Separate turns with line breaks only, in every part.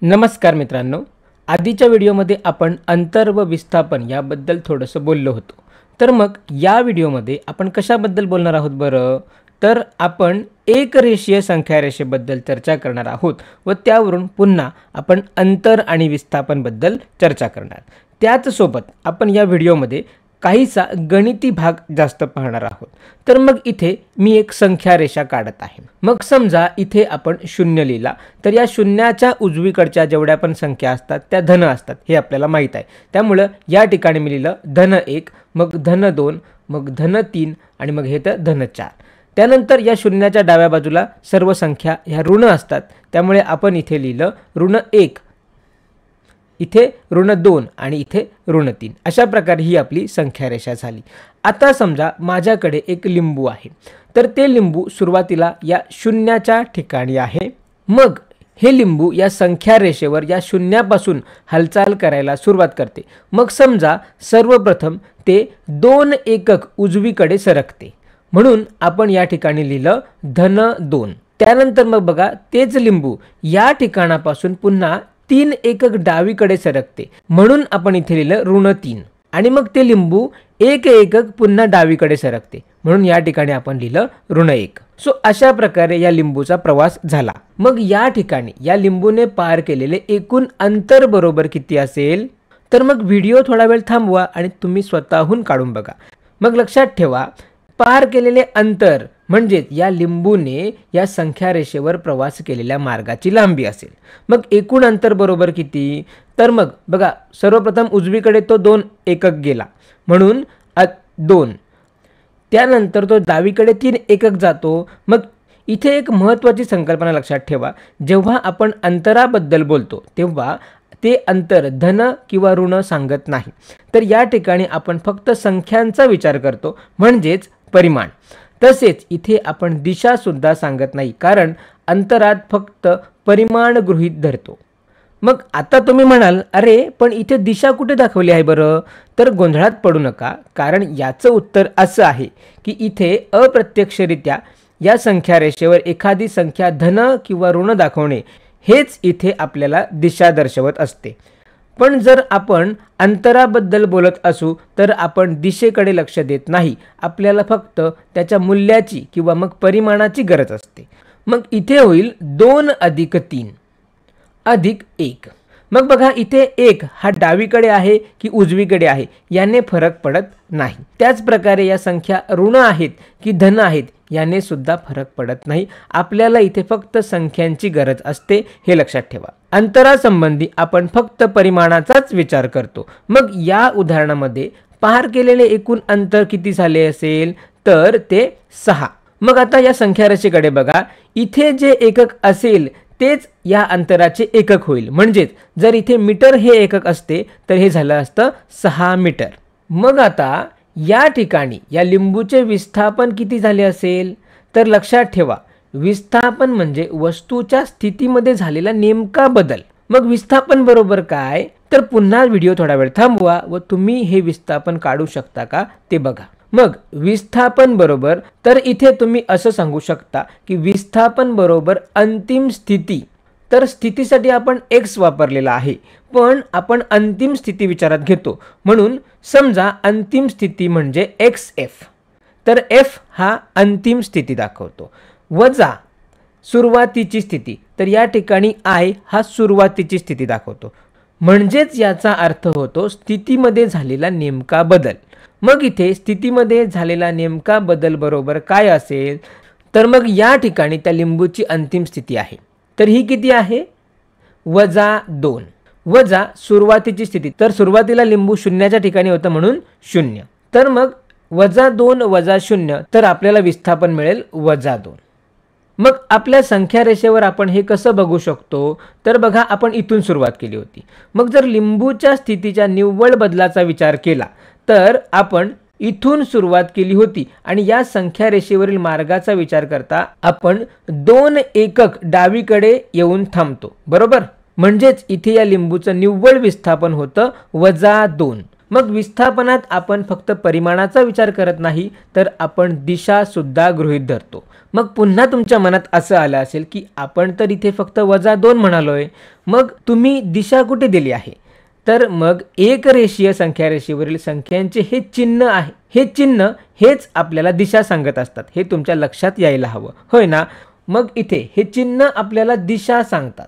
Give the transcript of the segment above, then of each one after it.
नमस्कार मित्रांनो, आधीच्या व्हिडिओमध्ये आपण अंतर व विस्थापन याबद्दल थोडंसं बोललो होतो. तर मग या व्हिडिओमध्ये आपण कशाबद्दल बोलणार आहोत बरं? तर आपण एकरेषीय संख्यारेषेबद्दल चर्चा करणार आहोत व त्यावरून पुन्हा आपण अंतर आणि विस्थापनबद्दल चर्चा करणार. त्याचसोबत आपण या व्हिडिओमध्ये काहीसा गणिती भाग जास्त पाहणार आहोत. तर मग इथे मी एक संख्यारेषा काढत आहे. मग समजा इथे आपण शून्य लिहिला, तर या शून्याच्या उजवीकडच्या जेवढ्या पण संख्या असतात त्या धन असतात हे आपल्याला माहीत आहे. त्यामुळं या ठिकाणी मी लिहिलं -1, मग -2, मग -3 आणि मग हे तर -4. त्यानंतर या शून्याच्या डाव्या बाजूला सर्व संख्या ह्या ऋण असतात, त्यामुळे आपण इथे लिहिलं -1, इथे -2 आणि इथे -3. अशा प्रकारे ही आपली संख्यारेषा झाली. आता समजा माझ्याकडे एक लिंबू आहे, तर ते लिंबू सुरुवातीला या शून्याच्या ठिकाणी आहे. मग हे लिंबू या संख्यारेषेवर या शून्यापासून हालचाल करायला सुरुवात करते. मग समजा सर्वप्रथम ते 2 एकक उजवीकडे सरकते, म्हणून आपण या ठिकाणी लिहिलं -2. त्यानंतर मग बघा तेच लिंबू या ठिकाणापासून पुन्हा 3 एकक डावीकडे सरकते, म्हणून आपण इथे लिहिलं -3. आणि मग ते लिंबू 1 एकक पुन्हा डावीकडे सरकते, म्हणून या ठिकाणी आपण लिहिलं -1. सो अशा प्रकारे या लिंबूचा प्रवास झाला. मग या ठिकाणी या लिंबूने पार केलेले एकूण अंतर बरोबर किती असेल? तर मग व्हिडिओ थोडा वेळ थांबवा आणि तुम्ही स्वतःहून काढून बघा. मग लक्षात ठेवा, पार केलेले अंतर म्हणजे या लिंबूने या संख्यारेषेवर प्रवास केलेल्या मार्गाची लांबी असेल. मग एकूण अंतर बरोबर किती? तर मग बघा, सर्वप्रथम उजवीकडे तो 2 एकक गेला, म्हणून 2. त्यानंतर तो डावीकडे 3 एकक जातो. मग इथे एक महत्त्वाची संकल्पना लक्षात ठेवा, जेव्हा आपण अंतराबद्दल बोलतो तेव्हा ते अंतर धन किंवा ऋण सांगत नाही. तर या ठिकाणी आपण फक्त संख्यांचा विचार करतो, म्हणजेच परिमाण. तसेच इथे आपण दिशा सुद्धा सांगत नाही, कारण अंतरात फक्त परिमाण गृहीत धरतो. मग आता तुम्ही म्हणाल, अरे पण इथे दिशा कुठे दाखवली आहे बरं? तर गोंधळात पडू नका, कारण याचं उत्तर असं आहे की इथे अप्रत्यक्षरित्या या संख्यारेषेवर एखादी संख्या धन किंवा ऋण दाखवणे हेच इथे आपल्याला दिशा दर्शवत असते. पण जर आपण अंतराबद्दल बोलत असू तर आपण दिशेकडे लक्ष देत नाही, आपल्याला फक्त त्याच्या मूल्याची किंवा मग परिमाणाची गरज असते. मग इथे होईल 2 + 3 + 1. मग बघा, इथे 1 हा डावीकडे आहे की उजवीकडे आहे याने फरक पडत नाही. त्याच प्रकारे या संख्या ऋण आहेत की धन आहेत याने सुद्धा फरक पडत नाही. आपल्याला इथे फक्त संख्यांची गरज असते, हे लक्षात ठेवा. अंतरासंबंधी आपण फक्त परिमाणाचाच विचार करतो. मग या उदाहरणामध्ये पार केलेले एकूण अंतर किती झाले असेल? तर ते 6. मग आता या संख्यारेषेकडे बघा, इथे जे एकक असेल तेच या अंतराचे एकक होईल. म्हणजेच जर इथे मीटर हे एकक असते तर हे झालं असतं 6 मीटर. मग आता या ठिकाणी या लिंबूचे विस्थापन किती झाले असेल? तर लक्षात ठेवा, विस्थापन म्हणजे वस्तूच्या स्थितीमध्ये झालेला नेमका बदल. मग विस्थापन बरोबर काय? तर पुन्हा व्हिडिओ थोडा वेळ थांबवा व तुम्ही हे विस्थापन काढू शकता का ते बघा. मग विस्थापन बरोबर, तर इथे तुम्ही असं सांगू शकता की विस्थापन बरोबर अंतिम स्थिती. तर स्थितीसाठी आपण x वापरलेला आहे, पण आपण अंतिम स्थिती विचारात घेतो, म्हणून समजा अंतिम स्थिती म्हणजे xf. तर f हा अंतिम स्थिती दाखवतो, वजा सुरुवातीची स्थिती. तर या ठिकाणी I हा सुरुवातीची स्थिती दाखवतो, म्हणजेच याचा अर्थ होतो स्थितीमध्ये झालेला नेमका बदल. मग इथे स्थितीमध्ये झालेला नेमका बदल बरोबर काय असेल? तर मग या ठिकाणी त्या लिंबूची अंतिम स्थिती आहे, तर ही किती आहे? -2 वजा सुरुवातीची स्थिती. तर सुरुवातीला लिंबू शून्याच्या ठिकाणी होतं, म्हणून 0. तर मग -2 वजा 0, तर आपल्याला विस्थापन मिळेल -2. मग आपल्या संख्यारेषेवर आपण हे कसं बघू शकतो? तर बघा, आपण इथून सुरुवात केली होती. मग जर लिंबूच्या स्थितीच्या निव्वळ बदलाचा विचार केला तर आपण इथून सुरुवात केली होती आणि या संख्यारेषेवरील मार्गाचा विचार करता आपण 2 एकक डावीकडे येऊन थांबतो, बरोबर? म्हणजेच इथे या लिंबूचं निव्वळ विस्थापन होतं -2. मग विस्थापनात आपण फक्त परिमाणाचा विचार करत नाही तर आपण दिशा सुद्धा गृहीत धरतो। मग पुन्हा तुमच्या मनात असं आलं असेल की आपण तर इथे फक्त -2 म्हणालोय, मग तुम्ही दिशा कुठे दिली आहे? तर मग एक रेषीय संख्या रेषेवरील संख्यांचे हे चिन्ह आहे, हे चिन्ह हेच आपल्याला दिशा सांगत असतात, हे तुमच्या लक्षात यायला हवं, होय ना? मग इथे हे चिन्ह आपल्याला दिशा सांगतात।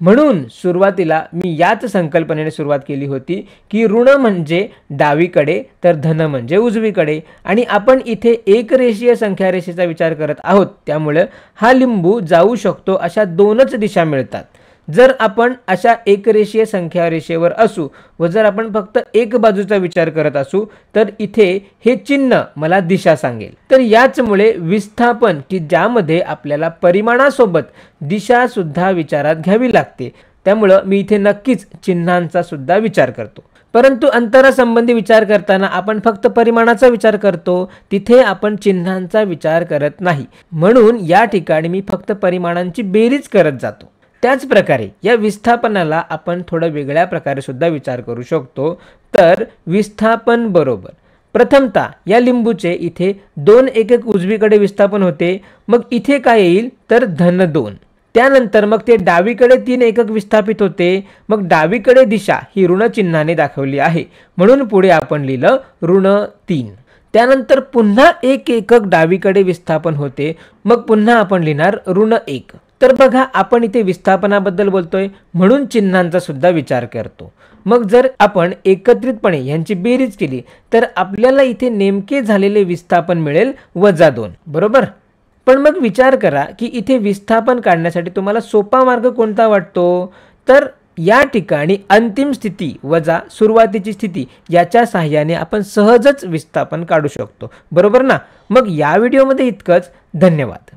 म्हणून सुरुवातीला मी याच संकल्पनेने सुरुवात केली होती की ऋण म्हणजे डावीकडे तर धन म्हणजे उजवीकडे, आणि आपण इथे एक रेषीय संख्या रेषेचा विचार करत आहोत, त्यामुळे हा लिंबू जाऊ शकतो अशा 2च दिशा मिळतात। जर आपण अशा एक रेषीय संख्या रेषेवर असू व जर आपण फक्त एक बाजूचा विचार करत असू तर इथे हे चिन्ह मला दिशा सांगेल। तर याचमुळे विस्थापन की ज्यामध्ये आपल्याला परिमाणासोबत दिशा सुद्धा विचारात घ्यावी लागते, त्यामुळे मी इथे नक्कीच चिन्हांचा सुद्धा विचार करतो। परंतु अंतरासंबंधी विचार करताना आपण फक्त परिमाणाचा विचार करतो, तिथे आपण चिन्हांचा विचार करत नाही, म्हणून या ठिकाणी मी फक्त परिमाणांची बेरीज करत जातो। त्याच प्रकारे या विस्थापनाला आपण थोडं वेगळ्या प्रकारे सुद्धा विचार करू शकतो। तर विस्थापन बरोबर प्रथमतः या लिंबूचे इथे 2 एकक उजवीकडे विस्थापन होते, मग इथे काय येईल तर -2। त्यानंतर मग ते डावीकडे 3 एकक विस्थापित होते, मग डावीकडे दिशा ही ऋण चिन्हाने दाखवली आहे, म्हणून पुढे आपण लिहिलं -3। त्यानंतर पुन्हा 1 एकक डावीकडे विस्थापन होते, मग पुन्हा आपण लिहिणार -1। तर बघा, आपण इथे विस्थापनाबद्दल बोलतोय म्हणून चिन्हांचा सुद्धा विचार करतो। मग जर आपण एकत्रितपणे यांची बेरीज केली तर आपल्याला इथे नेमके झालेले विस्थापन मिळेल -2, बरोबर? पण मग विचार करा की इथे विस्थापन काढण्यासाठी तुम्हाला सोपा मार्ग कोणता वाटतो? तर या ठिकाणी अंतिम स्थिती वजा सुरुवातीची स्थिती याच्या सहाय्याने आपण सहजच विस्थापन काढू शकतो, बरोबर ना? मग या व्हिडिओमध्ये इतकंच, धन्यवाद।